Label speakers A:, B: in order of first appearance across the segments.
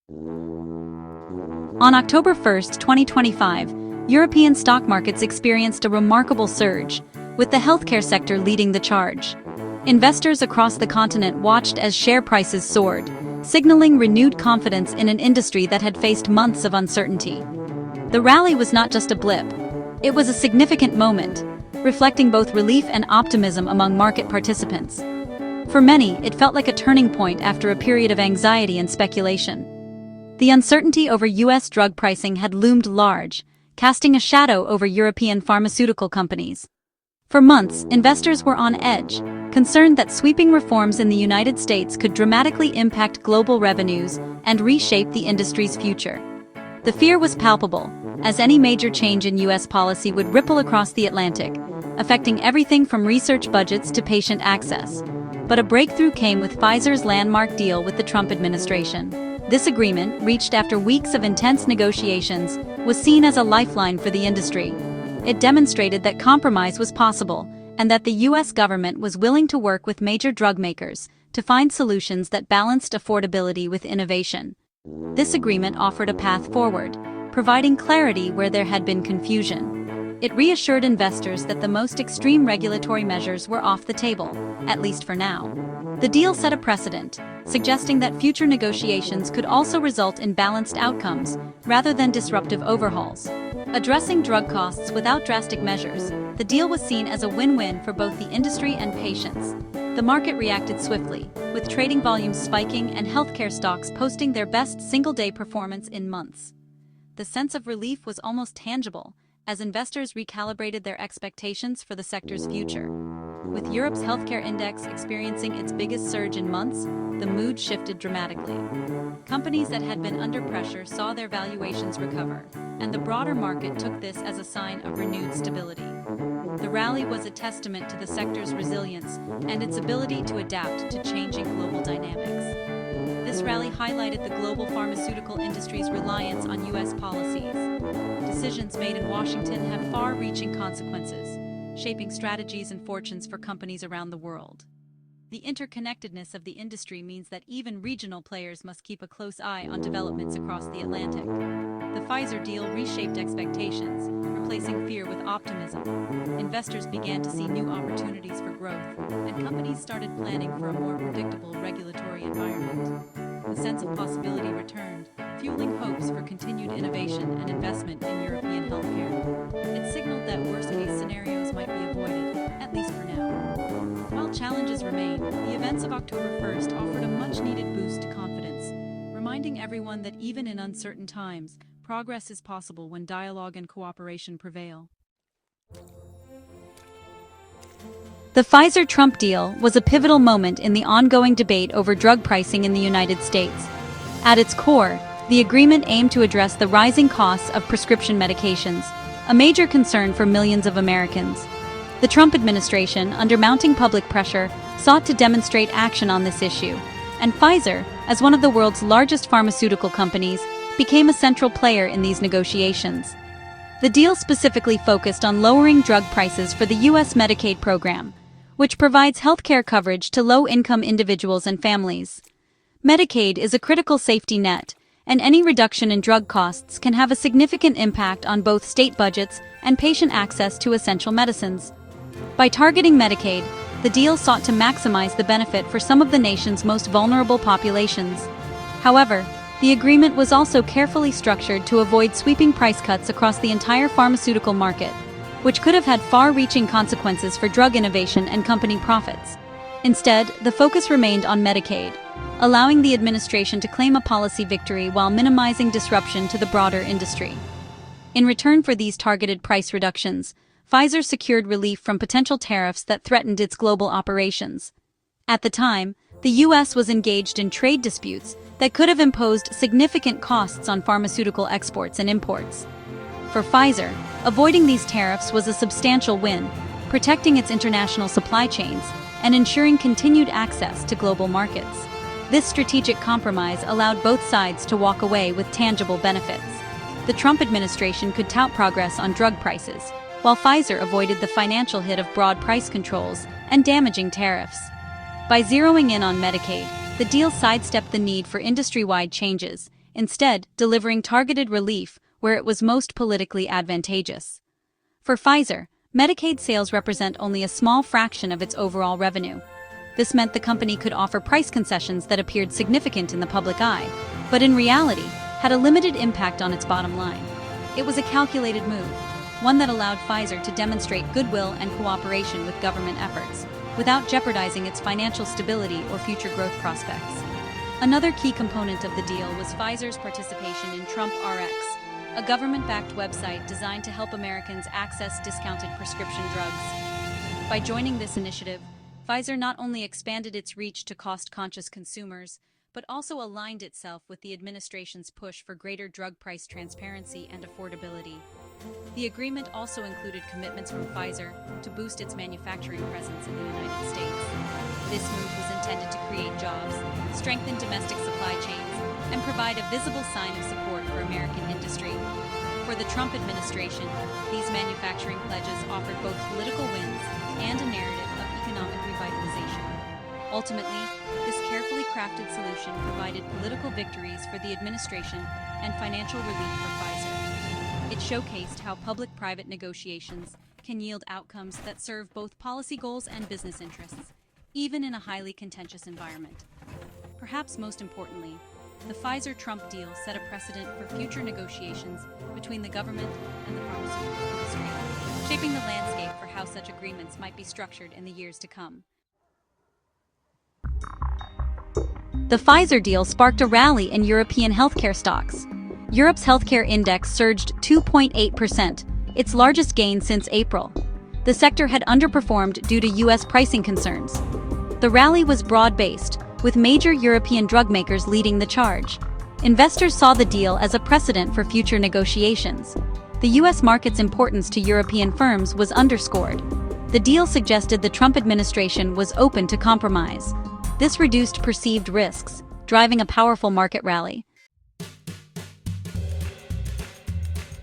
A: On October 1, 2025, European stock markets experienced a remarkable surge, with the healthcare sector leading the charge. Investors across the continent watched as share prices soared, signaling renewed confidence in an industry that had faced months of uncertainty. The rally was not just a blip. It was a significant moment, reflecting both relief and optimism among market participants. For many, it felt like a turning point after a period of anxiety and speculation. The uncertainty over U.S. drug pricing had loomed large, casting a shadow over European pharmaceutical companies. For months, investors were on edge, concerned that sweeping reforms in the United States could dramatically impact global revenues and reshape the industry's future. The fear was palpable, as any major change in U.S. policy would ripple across the Atlantic, affecting everything from research budgets to patient access. But a breakthrough came with Pfizer's landmark deal with the Trump administration. This agreement, reached after weeks of intense negotiations, was seen as a lifeline for the industry. It demonstrated that compromise was possible, and that the U.S. government was willing to work with major drug makers to find solutions that balanced affordability with innovation. This agreement offered a path forward, providing clarity where there had been confusion. It reassured investors that the most extreme regulatory measures were off the table, at least for now. The deal set a precedent, suggesting that future negotiations could also result in balanced outcomes, rather than disruptive overhauls. Addressing drug costs without drastic measures, the deal was seen as a win-win for both the industry and patients. The market reacted swiftly, with trading volumes spiking and healthcare stocks posting their best single-day performance in months. The sense of relief was almost tangible, as investors recalibrated their expectations for the sector's future. With Europe's healthcare index experiencing its biggest surge in months, the mood shifted dramatically. Companies that had been under pressure saw their valuations recover, and the broader market took this as a sign of renewed stability. The rally was a testament to the sector's resilience and its ability to adapt to changing global dynamics. This rally highlighted the global pharmaceutical industry's reliance on U.S. policies. Decisions made in Washington have far-reaching consequences, shaping strategies and fortunes for companies around the world. The interconnectedness of the industry means that even regional players must keep a close eye on developments across the Atlantic. The Pfizer deal reshaped expectations, replacing fear with optimism. Investors began to see new opportunities for growth, and companies started planning for a more predictable regulatory environment. The sense of possibility returned, fueling hopes for continued innovation and investment in European healthcare. It signaled that worst-case scenarios might be avoided, at least for now. While challenges remain, the events of October 1st offered a much-needed boost to confidence, reminding everyone that even in uncertain times, progress is possible when dialogue and cooperation prevail. The Pfizer-Trump deal was a pivotal moment in the ongoing debate over drug pricing in the United States. At its core, the agreement aimed to address the rising costs of prescription medications, a major concern for millions of Americans. The Trump administration, under mounting public pressure, sought to demonstrate action on this issue, and Pfizer, as one of the world's largest pharmaceutical companies, became a central player in these negotiations. The deal specifically focused on lowering drug prices for the U.S. Medicaid program, which provides healthcare coverage to low-income individuals and families. Medicaid is a critical safety net, and any reduction in drug costs can have a significant impact on both state budgets and patient access to essential medicines. By targeting Medicaid, the deal sought to maximize the benefit for some of the nation's most vulnerable populations. However, the agreement was also carefully structured to avoid sweeping price cuts across the entire pharmaceutical market, which could have had far-reaching consequences for drug innovation and company profits. Instead, the focus remained on Medicaid, allowing the administration to claim a policy victory while minimizing disruption to the broader industry. In return for these targeted price reductions, Pfizer secured relief from potential tariffs that threatened its global operations. At the time, the U.S. was engaged in trade disputes that could have imposed significant costs on pharmaceutical exports and imports. For Pfizer, avoiding these tariffs was a substantial win, protecting its international supply chains and ensuring continued access to global markets. This strategic compromise allowed both sides to walk away with tangible benefits. The Trump administration could tout progress on drug prices, while Pfizer avoided the financial hit of broad price controls and damaging tariffs. By zeroing in on Medicaid, the deal sidestepped the need for industry-wide changes, instead delivering targeted relief where it was most politically advantageous. For Pfizer, Medicaid sales represent only a small fraction of its overall revenue. This meant the company could offer price concessions that appeared significant in the public eye, but in reality, had a limited impact on its bottom line. It was a calculated move, one that allowed Pfizer to demonstrate goodwill and cooperation with government efforts, without jeopardizing its financial stability or future growth prospects. Another key component of the deal was Pfizer's participation in Trump Rx, a government-backed website designed to help Americans access discounted prescription drugs. By joining this initiative, Pfizer not only expanded its reach to cost-conscious consumers, but also aligned itself with the administration's push for greater drug price transparency and affordability. The agreement also included commitments from Pfizer to boost its manufacturing presence in the United States. This move was intended to create jobs, strengthen domestic supply chains, and provide a visible sign of support for American industry. For the Trump administration, these manufacturing pledges offered both political wins and a narrative of economic revitalization. Ultimately, this carefully crafted solution provided political victories for the administration and financial relief for Pfizer. It showcased how public-private negotiations can yield outcomes that serve both policy goals and business interests, even in a highly contentious environment. Perhaps most importantly, the Pfizer-Trump deal set a precedent for future negotiations between the government and the pharmaceutical industry, shaping the landscape for how such agreements might be structured in the years to come. The Pfizer deal sparked a rally in European healthcare stocks. Europe's healthcare index surged 2.8%, its largest gain since April. The sector had underperformed due to U.S. pricing concerns. The rally was broad-based, with major European drug makers leading the charge. Investors saw the deal as a precedent for future negotiations. The U.S. market's importance to European firms was underscored. The deal suggested the Trump administration was open to compromise. This reduced perceived risks, driving a powerful market rally.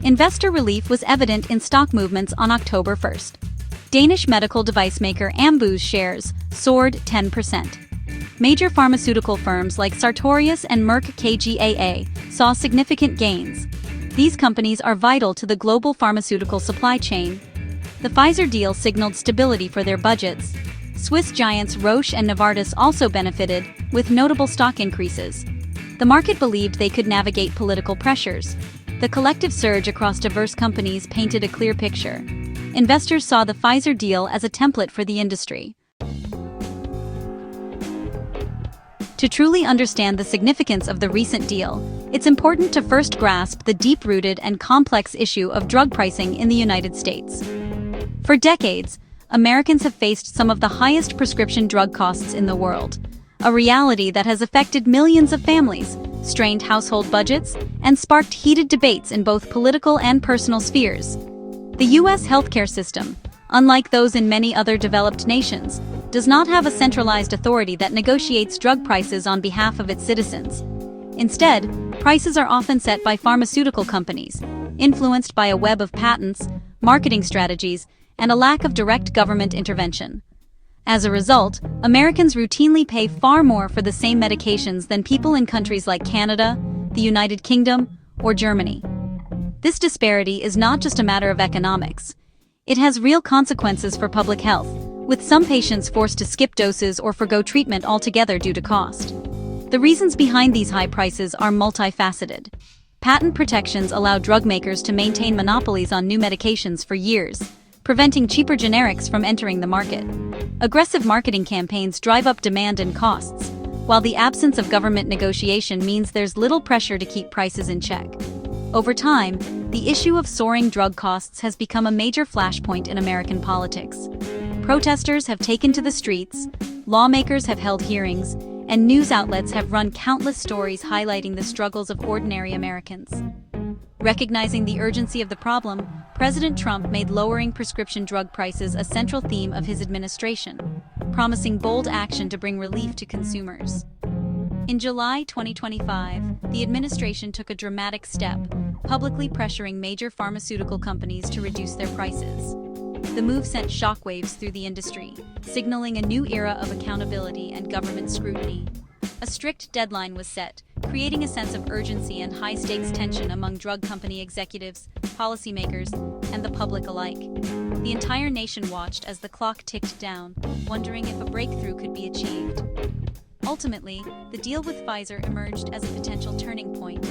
A: Investor relief was evident in stock movements on October 1st. Danish medical device maker Ambu's shares soared 10%. Major pharmaceutical firms like Sartorius and Merck KGaA saw significant gains. These companies are vital to the global pharmaceutical supply chain. The Pfizer deal signaled stability for their budgets. Swiss giants Roche and Novartis also benefited, with notable stock increases. The market believed they could navigate political pressures. The collective surge across diverse companies painted a clear picture. Investors saw the Pfizer deal as a template for the industry. To truly understand the significance of the recent deal, it's important to first grasp the deep-rooted and complex issue of drug pricing in the United States. For decades, Americans have faced some of the highest prescription drug costs in the world, a reality that has affected millions of families, strained household budgets, and sparked heated debates in both political and personal spheres. The U.S. healthcare system, unlike those in many other developed nations, does not have a centralized authority that negotiates drug prices on behalf of its citizens. Instead, prices are often set by pharmaceutical companies, influenced by a web of patents, marketing strategies, and a lack of direct government intervention. As a result, Americans routinely pay far more for the same medications than people in countries like Canada, the United Kingdom, or Germany. This disparity is not just a matter of economics. It has real consequences for public health, with some patients forced to skip doses or forgo treatment altogether due to cost. The reasons behind these high prices are multifaceted. Patent protections allow drug makers to maintain monopolies on new medications for years, preventing cheaper generics from entering the market. Aggressive marketing campaigns drive up demand and costs, while the absence of government negotiation means there's little pressure to keep prices in check. Over time, the issue of soaring drug costs has become a major flashpoint in American politics. Protesters have taken to the streets, lawmakers have held hearings, and news outlets have run countless stories highlighting the struggles of ordinary Americans. Recognizing the urgency of the problem, President Trump made lowering prescription drug prices a central theme of his administration, promising bold action to bring relief to consumers. In July 2025, the administration took a dramatic step, publicly pressuring major pharmaceutical companies to reduce their prices. The move sent shockwaves through the industry, signaling a new era of accountability and government scrutiny. A strict deadline was set, creating a sense of urgency and high-stakes tension among drug company executives, policymakers, and the public alike. The entire nation watched as the clock ticked down, wondering if a breakthrough could be achieved. Ultimately, the deal with Pfizer emerged as a potential turning point,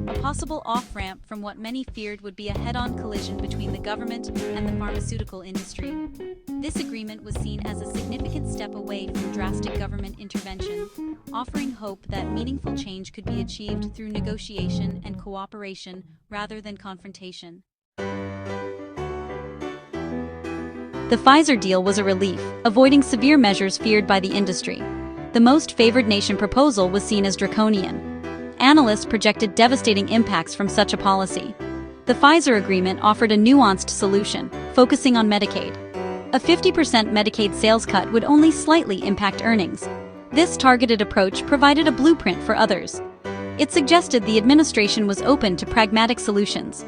A: a possible off-ramp from what many feared would be a head-on collision between the government and the pharmaceutical industry. This agreement was seen as a significant step away from drastic government intervention, offering hope that meaningful change could be achieved through negotiation and cooperation rather than confrontation. The Pfizer deal was a relief, avoiding severe measures feared by the industry. The most favored nation proposal was seen as draconian. Analysts projected devastating impacts from such a policy. The Pfizer agreement offered a nuanced solution, focusing on Medicaid. A 50% Medicaid sales cut would only slightly impact earnings. This targeted approach provided a blueprint for others. It suggested the administration was open to pragmatic solutions.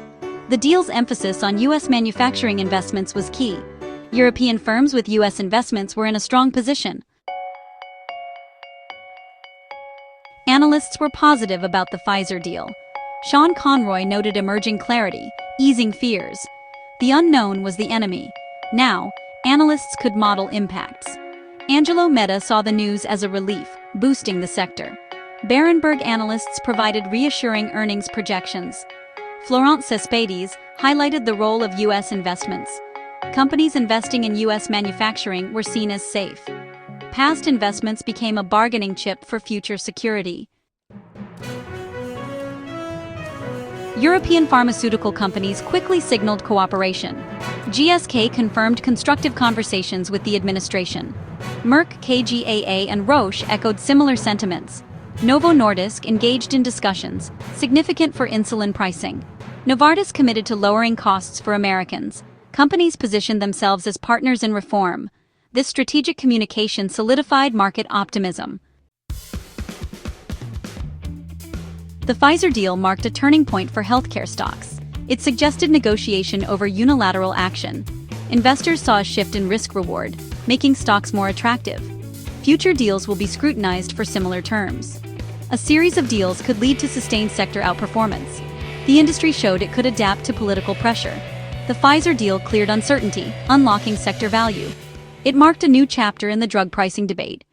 A: The deal's emphasis on U.S. manufacturing investments was key. European firms with U.S. investments were in a strong position. Analysts were positive about the Pfizer deal. Sean Conroy noted emerging clarity, easing fears. The unknown was the enemy. Now, analysts could model impacts. Angelo Mehta saw the news as a relief, boosting the sector. Berenberg analysts provided reassuring earnings projections. Florent Cespedes highlighted the role of U.S. investments. Companies investing in U.S. manufacturing were seen as safe. Past investments became a bargaining chip for future security. European pharmaceutical companies quickly signaled cooperation. GSK confirmed constructive conversations with the administration. Merck, KGaA, and Roche echoed similar sentiments. Novo Nordisk engaged in discussions, significant for insulin pricing. Novartis committed to lowering costs for Americans. Companies positioned themselves as partners in reform. This strategic communication solidified market optimism. The Pfizer deal marked a turning point for healthcare stocks. It suggested negotiation over unilateral action. Investors saw a shift in risk-reward, making stocks more attractive. Future deals will be scrutinized for similar terms. A series of deals could lead to sustained sector outperformance. The industry showed it could adapt to political pressure. The Pfizer deal cleared uncertainty, unlocking sector value. It marked a new chapter in the drug pricing debate,